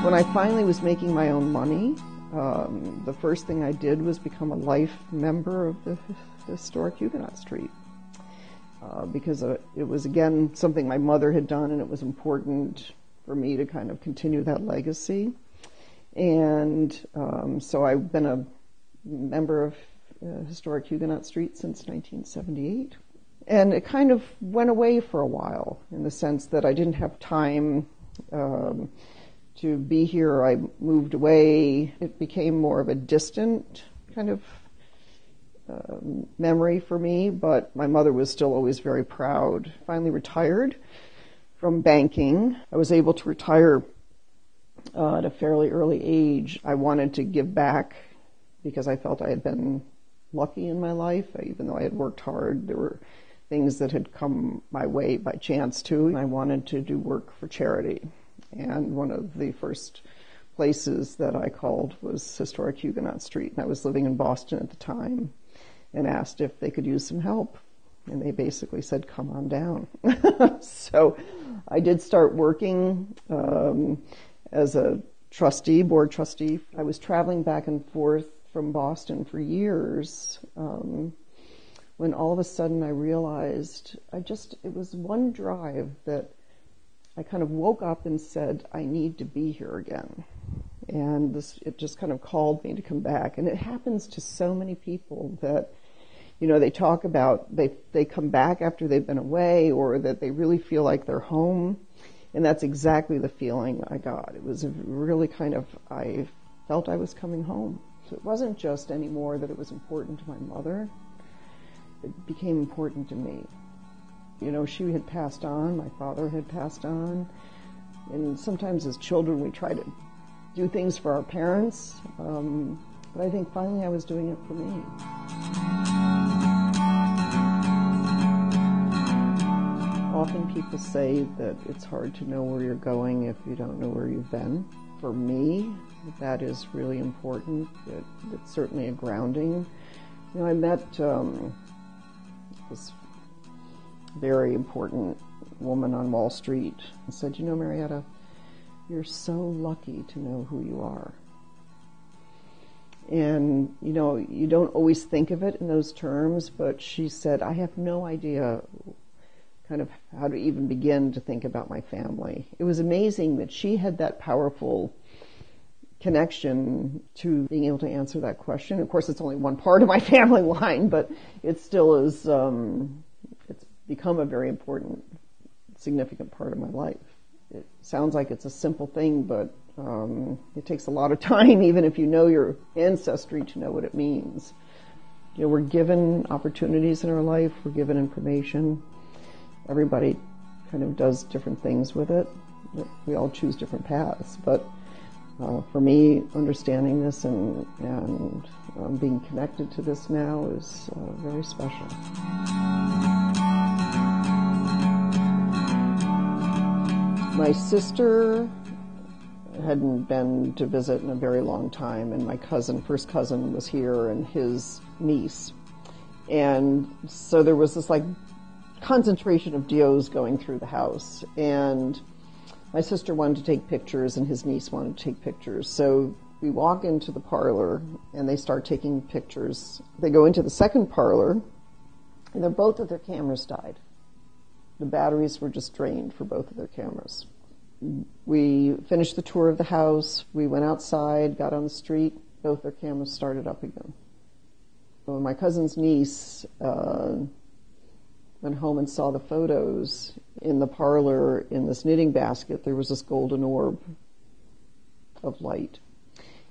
When I finally was making my own money, the first thing I did was become a life member of the historic Huguenot Street. Because it was, again, something my mother had done, and it was important for me to kind of continue that legacy. And so I've been a member of historic Huguenot Street since 1978. And it kind of went away for a while, in the sense that I didn't have time to be here. I moved away. It became more of a distant kind of memory for me, but my mother was still always very proud. Finally retired from banking. I was able to retire at a fairly early age. I wanted to give back because I felt I had been lucky in my life. Even though I had worked hard, there were things that had come my way by chance too. I wanted to do work for charity. And one of the first places that I called was historic Huguenot Street. And I was living in Boston at the time and asked if they could use some help. And they basically said, come on down. So I did start working as a trustee, board trustee. I was traveling back and forth from Boston for years when all of a sudden I realized it was one drive that I kind of woke up and said, I need to be here again. And it just kind of called me to come back. And it happens to so many people that, they talk about they come back after they've been away, or that they really feel like they're home. And that's exactly the feeling I got. It was really I felt I was coming home. So it wasn't just anymore that it was important to my mother. It became important to me. She had passed on, my father had passed on, and sometimes as children we try to do things for our parents, but I think finally I was doing it for me. Often people say that it's hard to know where you're going if you don't know where you've been. For me, that is really important. It's certainly a grounding. I met this very important woman on Wall Street and said, Marietta, you're so lucky to know who you are. And, you don't always think of it in those terms, but she said, I have no idea kind of how to even begin to think about my family. It was amazing that she had that powerful connection to being able to answer that question. Of course, it's only one part of my family line, but it still is, it's become a very important, significant part of my life. It sounds like it's a simple thing, but it takes a lot of time, even if you know your ancestry, to know what it means. We're given opportunities in our life, we're given information. Everybody kind of does different things with it. We all choose different paths, but for me, understanding this and being connected to this now is very special. My sister hadn't been to visit in a very long time, and my first cousin was here, and his niece. And so there was this concentration of DOs going through the house, and my sister wanted to take pictures and his niece wanted to take pictures. So we walk into the parlor and they start taking pictures. They go into the second parlor and both of their cameras died. The batteries were just drained for both of their cameras. We finished the tour of the house. We went outside, got on the street. Both their cameras started up again. So when my cousin's niece went home and saw the photos in the parlor in this knitting basket, there was this golden orb of light.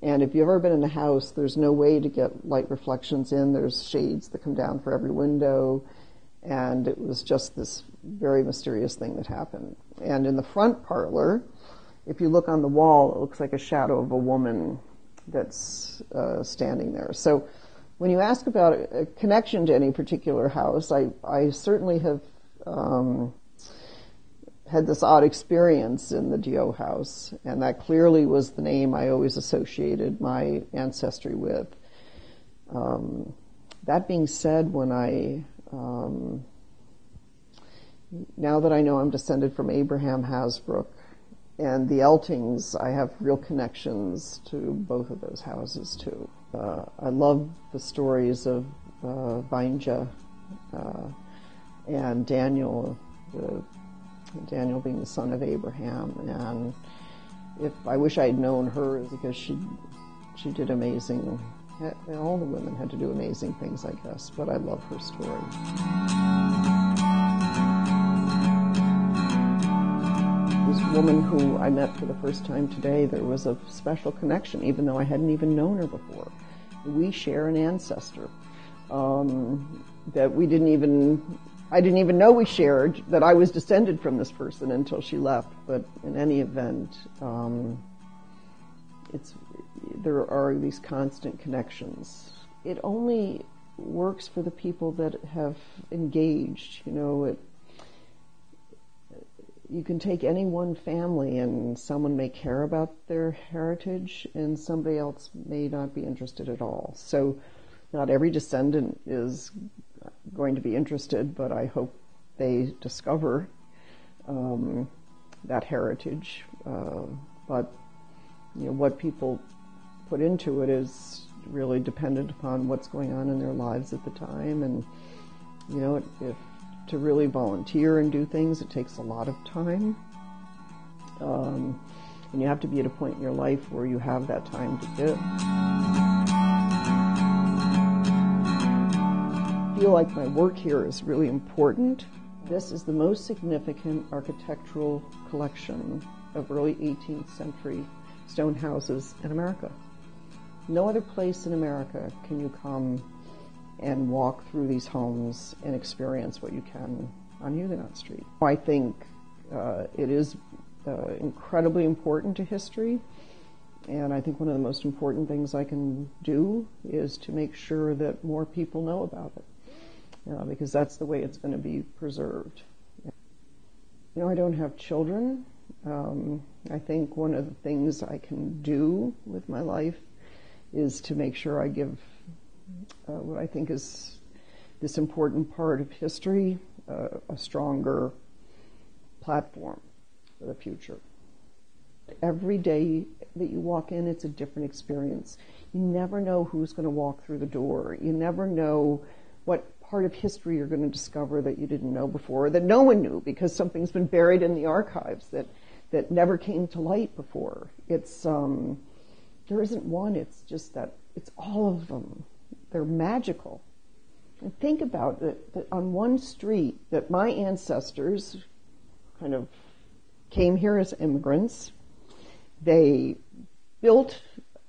And if you've ever been in a house, there's no way to get light reflections in. There's shades that come down for every window. And it was just this very mysterious thing that happened. And in the front parlor, if you look on the wall, it looks like a shadow of a woman that's standing there. So when you ask about a connection to any particular house, I certainly have had this odd experience in the DO house, and that clearly was the name I always associated my ancestry with. That being said, when now that I know I'm descended from Abraham Hasbrook, And the Eltings, I have real connections to both of those houses too. I love the stories of Vinja and Daniel, Daniel being the son of Abraham. And I wish I had known her, because she did amazing. All the women had to do amazing things, I guess, but I love her story. This woman who I met for the first time today, there was a special connection, even though I hadn't even known her before. We share an ancestor that I didn't even know we shared, that I was descended from this person until she left. But in any event, there are these constant connections. It only works for the people that have engaged. You can take any one family and someone may care about their heritage and somebody else may not be interested at all. So not every descendant is going to be interested, but I hope they discover that heritage. But what people put into it is really dependent upon what's going on in their lives at the time. And if to really volunteer and do things, it takes a lot of time. And you have to be at a point in your life where you have that time to give. I feel like my work here is really important. This is the most significant architectural collection of early 18th century stone houses in America. No other place in America can you come and walk through these homes and experience what you can on Huguenot Street. I think it is incredibly important to history, and I think one of the most important things I can do is to make sure that more people know about it, because that's the way it's going to be preserved. I don't have children. I think one of the things I can do with my life is to make sure I give what I think is this important part of history a stronger platform for the future. Every day that you walk in, it's a different experience. You never know who's going to walk through the door. You never know what part of history you're going to discover that you didn't know before, or that no one knew because something's been buried in the archives that never came to light before. It's there isn't one. It's just that it's all of them. They're magical. And think about it, that on one street that my ancestors kind of came here as immigrants. They built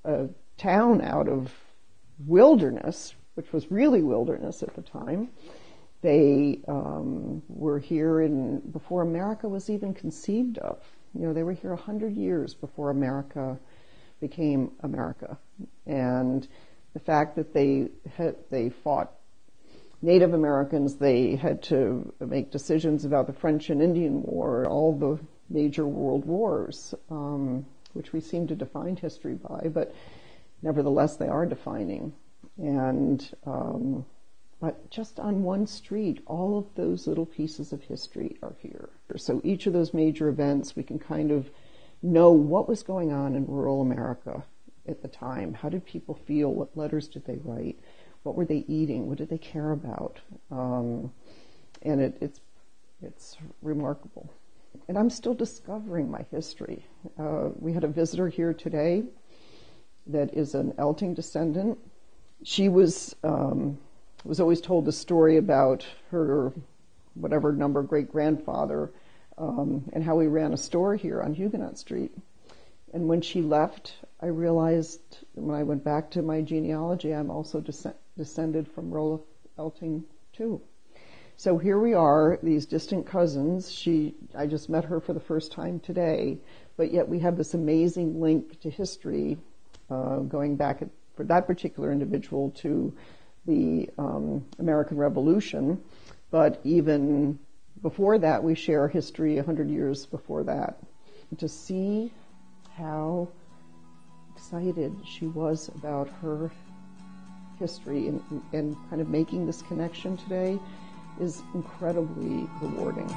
a town out of wilderness, which was really wilderness at the time. They were here before America was even conceived of. They were here 100 years before America became America. And the fact that they fought Native Americans, they had to make decisions about the French and Indian War, all the major world wars, which we seem to define history by, but nevertheless they are defining. And but just on one street, all of those little pieces of history are here. So each of those major events, we can kind of know what was going on in rural America at the time. How did people feel? What letters did they write? What were they eating? What did they care about? And it's remarkable. And I'm still discovering my history. We had a visitor here today that is an Elting descendant. She was always told the story about her whatever number great-grandfather and how we ran a store here on Huguenot Street. And when she left, I realized when I went back to my genealogy, I'm also descended from Rolla Elting too. So here we are, these distant cousins. I just met her for the first time today, but yet we have this amazing link to history, going back for that particular individual to the American Revolution. But even before that, we share history 100 years before that. To see how excited she was about her history and kind of making this connection today is incredibly rewarding.